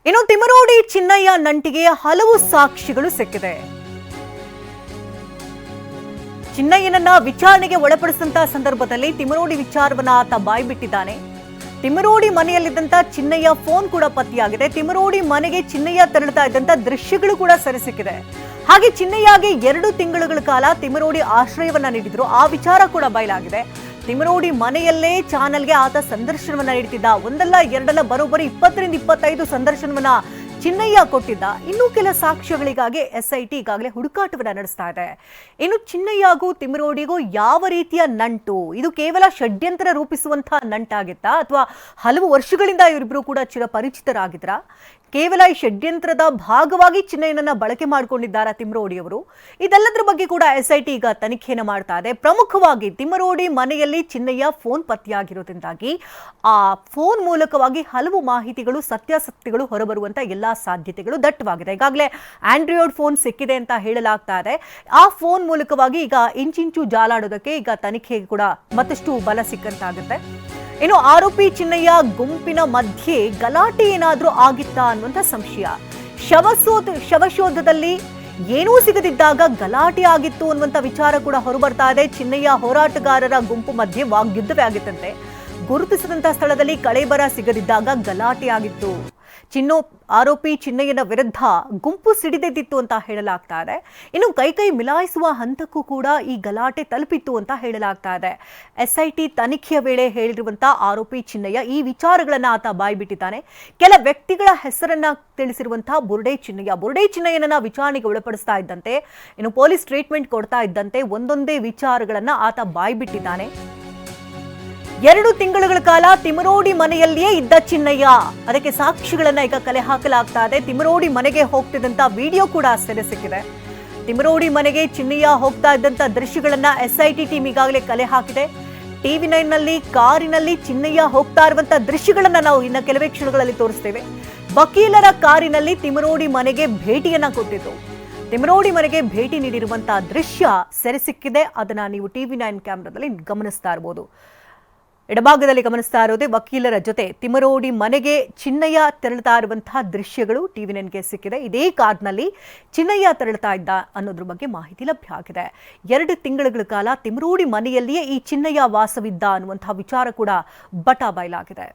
ಇನ್ನು ತಿಮರೋಡಿ ಚಿನ್ನಯ್ಯ ನಂಟಿಗೆ ಹಲವು ಸಾಕ್ಷಿಗಳು ಸಿಕ್ಕಿದೆ. ಚಿನ್ನಯ್ಯನನ್ನ ವಿಚಾರಣೆಗೆ ಒಳಪಡಿಸಿದಂತ ಸಂದರ್ಭದಲ್ಲಿ ತಿಮರೋಡಿ ವಿಚಾರವನ್ನ ಆತ ಬಾಯ್ಬಿಟ್ಟಿದ್ದಾನೆ. ತಿಮರೋಡಿ ಮನೆಯಲ್ಲಿದ್ದಂತ ಚಿನ್ನಯ್ಯ ಫೋನ್ ಕೂಡ ಪತ್ತೆಯಾಗಿದೆ. ತಿಮರೋಡಿ ಮನೆಗೆ ಚಿನ್ನಯ್ಯ ತೆರಳುತ್ತಾ ಇದ್ದಂತ ದೃಶ್ಯಗಳು ಕೂಡ ಸೆರೆಸಿಕ್ಕಿದೆ. ಹಾಗೆ ಚಿನ್ನಯ್ಯಗೆ 2 ತಿಂಗಳುಗಳ ಕಾಲ ತಿಮರೋಡಿ ಆಶ್ರಯವನ್ನ ನೀಡಿದ್ರು. ಆ ವಿಚಾರ ಕೂಡ ಬಯಲಾಗಿದೆ. ತಿಮರೋಡಿ ಮನೆಯಲ್ಲೇ ಚಾನೆಲ್ಗೆ ಆತ ಸಂದರ್ಶನವನ್ನ ನೀಡುತ್ತಿದ್ದ. ಒಂದಲ್ಲ ಎರಡಲ್ಲ ಬರೋಬ್ಬರಿ 20 ರಿಂದ 25 ಸಂದರ್ಶನವನ್ನ ಚಿನ್ನಯ್ಯ ಕೊಟ್ಟಿದ್ದ. ಇನ್ನೂ ಕೆಲ ಸಾಕ್ಷ್ಯಗಳಿಗಾಗಿ ಎಸ್ಐಟಿ ಈಗಾಗಲೇ ಹುಡುಕಾಟವನ್ನ ನಡೆಸ್ತಾ ಇದೆ. ಇನ್ನು ಚಿನ್ನಯ್ಯಗೂ ತಿಮರೋಡಿಗೂ ಯಾವ ರೀತಿಯ ನಂಟು? ಇದು ಕೇವಲ ಷಡ್ಯಂತ್ರ ರೂಪಿಸುವಂತಹ ನಂಟಾಗಿತ್ತಾ ಅಥವಾ ಹಲವು ವರ್ಷಗಳಿಂದ ಇವರಿಬ್ಬರು ಕೂಡ ಚಿರಪರಿಚಿತರಾಗಿದ್ರ? ಕೇವಲ ಈ ಷಡ್ಯಂತ್ರದ ಭಾಗವಾಗಿ ಚಿನ್ನಯ್ಯನನ್ನ ಬಳಕೆ ಮಾಡಿಕೊಂಡಿದ್ದಾರಾ ತಿಮರೋಡಿಯವರು? ಇದೆಲ್ಲದರ ಬಗ್ಗೆ ಕೂಡ ಎಸ್ಐಟಿ ಈಗ ತನಿಖೆಯನ್ನು ಮಾಡ್ತಾ ಇದೆ. ಪ್ರಮುಖವಾಗಿ ತಿಮರೋಡಿ ಮನೆಯಲ್ಲಿ ಚಿನ್ನಯ್ಯ ಫೋನ್ ಪತ್ತೆಯಾಗಿರೋದ್ರಿಂದಾಗಿ ಆ ಫೋನ್ ಮೂಲಕವಾಗಿ ಹಲವು ಮಾಹಿತಿಗಳು ಸತ್ಯಾಸತ್ಯಗಳು ಹೊರಬರುವಂತ ಎಲ್ಲಾ ಸಾಧ್ಯತೆಗಳು ದಟ್ಟವಾಗಿದೆ. ಈಗಾಗಲೇ ಆಂಡ್ರಾಯ್ಡ್ ಫೋನ್ ಸಿಕ್ಕಿದೆ ಅಂತ ಹೇಳಲಾಗ್ತಾ ಇದೆ. ಆ ಫೋನ್ ಮೂಲಕವಾಗಿ ಈಗ ಇಂಚಿಂಚು ಜಾಲಾಡೋದಕ್ಕೆ ಈಗ ತನಿಖೆಗೆ ಕೂಡ ಮತ್ತಷ್ಟು ಬಲ ಸಿಕ್ಕಂತಾಗುತ್ತೆ. ಇನ್ನು ಆರೋಪಿ ಚಿನ್ನಯ್ಯ ಗುಂಪಿನ ಮಧ್ಯೆ ಗಲಾಟೆ ಏನಾದ್ರೂ ಆಗಿತ್ತಾ ಅನ್ನುವಂಥ ಸಂಶಯ. ಶವಶೋಧದಲ್ಲಿ ಏನೂ ಸಿಗದಿದ್ದಾಗ ಗಲಾಟೆ ಆಗಿತ್ತು ಅನ್ನುವಂಥ ವಿಚಾರ ಕೂಡ ಹೊರಬರ್ತಾ ಇದೆ. ಚಿನ್ನಯ್ಯ ಹೋರಾಟಗಾರರ ಗುಂಪು ಮಧ್ಯೆ ವಾಗ್ಯುದ್ಧವೇ ಆಗಿತ್ತಂತೆ. ಗುರುತಿಸಿದಂತ ಸ್ಥಳದಲ್ಲಿ ಕಳೇಬರ ಸಿಗದಿದ್ದಾಗ ಗಲಾಟೆ ಆಗಿತ್ತು. ಆರೋಪಿ ಚಿನ್ನಯ್ಯನ ವಿರುದ್ಧ ಗುಂಪು ಸಿಡಿದೆದ್ದಿತ್ತು ಅಂತ ಹೇಳಲಾಗ್ತಾ ಇದೆ. ಇನ್ನು ಕೈ ಮಿಲಾಯಿಸುವ ಹಂತಕ್ಕೂ ಕೂಡ ಈ ಗಲಾಟೆ ತಲುಪಿತ್ತು ಅಂತ ಹೇಳಲಾಗ್ತಾ ಇದೆ. ಎಸ್ಐಟಿ ತನಿಖೆಯ ವೇಳೆ ಹೇಳಿರುವಂತ ಆರೋಪಿ ಚಿನ್ನಯ್ಯ ಈ ವಿಚಾರಗಳನ್ನ ಆತ ಬಾಯ್ಬಿಟ್ಟಿದ್ದಾನೆ. ಕೆಲ ವ್ಯಕ್ತಿಗಳ ಹೆಸರನ್ನ ತಿಳಿಸಿರುವಂತಹ ಬುರ್ಡೆ ಚಿನ್ನಯ್ಯನನ್ನ ವಿಚಾರಣೆಗೆ ಒಳಪಡಿಸ್ತಾ ಇದ್ದಂತೆ, ಇನ್ನು ಪೊಲೀಸ್ ಟ್ರೀಟ್ಮೆಂಟ್ ಕೊಡ್ತಾ ಇದ್ದಂತೆ ಒಂದೊಂದೇ ವಿಚಾರಗಳನ್ನ ಆತ ಬಾಯ್ಬಿಟ್ಟಿದ್ದಾನೆ. 2 ತಿಂಗಳುಗಳ ಕಾಲ ತಿಮರೋಡಿ ಮನೆಯಲ್ಲಿಯೇ ಇದ್ದ ಚಿನ್ನಯ್ಯ, ಅದಕ್ಕೆ ಸಾಕ್ಷಿಗಳನ್ನ ಈಗ ಕಲೆ ಹಾಕಲಾಗ್ತಾ ಇದೆ. ತಿಮರೋಡಿ ಮನೆಗೆ ಹೋಗ್ತಿದ್ದಂತ ವಿಡಿಯೋ ಕೂಡ ಸೆರೆ ಸಿಕ್ಕಿದೆ. ತಿಮರೋಡಿ ಮನೆಗೆ ಚಿನ್ನಯ್ಯ ಹೋಗ್ತಾ ಇದ್ದಂತ ದೃಶ್ಯಗಳನ್ನ ಎಸ್ಐಟಿ ಟೀಮ್ ಈಗಾಗಲೇ ಕಲೆ ಹಾಕಿದೆ. TV9 ನಲ್ಲಿ ಕಾರಿನಲ್ಲಿ ಚಿನ್ನಯ್ಯ ಹೋಗ್ತಾ ಇರುವಂತ ದೃಶ್ಯಗಳನ್ನ ನಾವು ಇನ್ನ ಕೆಲವೇ ಕ್ಷಣಗಳಲ್ಲಿ ತೋರಿಸ್ತೇವೆ. ವಕೀಲರ ಕಾರಿನಲ್ಲಿ ತಿಮರೋಡಿ ಮನೆಗೆ ಭೇಟಿಯನ್ನ ಕೊಟ್ಟಿದ್ರು. ತಿಮರೋಡಿ ಮನೆಗೆ ಭೇಟಿ ನೀಡಿರುವಂತಹ ದೃಶ್ಯ ಸೆರೆ ಸಿಕ್ಕಿದೆ. ಅದನ್ನ ನೀವು TV9 ಕ್ಯಾಮೆರಾದಲ್ಲಿ ಗಮನಿಸ್ತಾ ಇರಬಹುದು. ಎಡಭಾಗದಲ್ಲಿ ಗಮನಿಸ್ತಾ ಇರೋದೇ ವಕೀಲರ ಜೊತೆ ತಿಮರೋಡಿ ಮನೆಗೆ ಚಿನ್ನಯ್ಯ ತೆರಳುತ್ತಾ ಇರುವಂತಹ ದೃಶ್ಯಗಳು TV9ಗೆ ಸಿಕ್ಕಿದೆ. ಇದೇ ಕಾರ್ನಲ್ಲಿ ಚಿನ್ನಯ್ಯ ತೆರಳುತ್ತಾ ಇದ್ದ ಅನ್ನೋದ್ರ ಬಗ್ಗೆ ಮಾಹಿತಿ ಲಭ್ಯ ಆಗಿದೆ. 2 ತಿಂಗಳುಗಳ ಕಾಲ ತಿಮರೋಡಿ ಮನೆಯಲ್ಲಿಯೇ ಈ ಚಿನ್ನಯ್ಯ ವಾಸವಿದ್ದ ಅನ್ನುವಂತಹ ವಿಚಾರ ಕೂಡ ಬಯಲಾಗಿದೆ.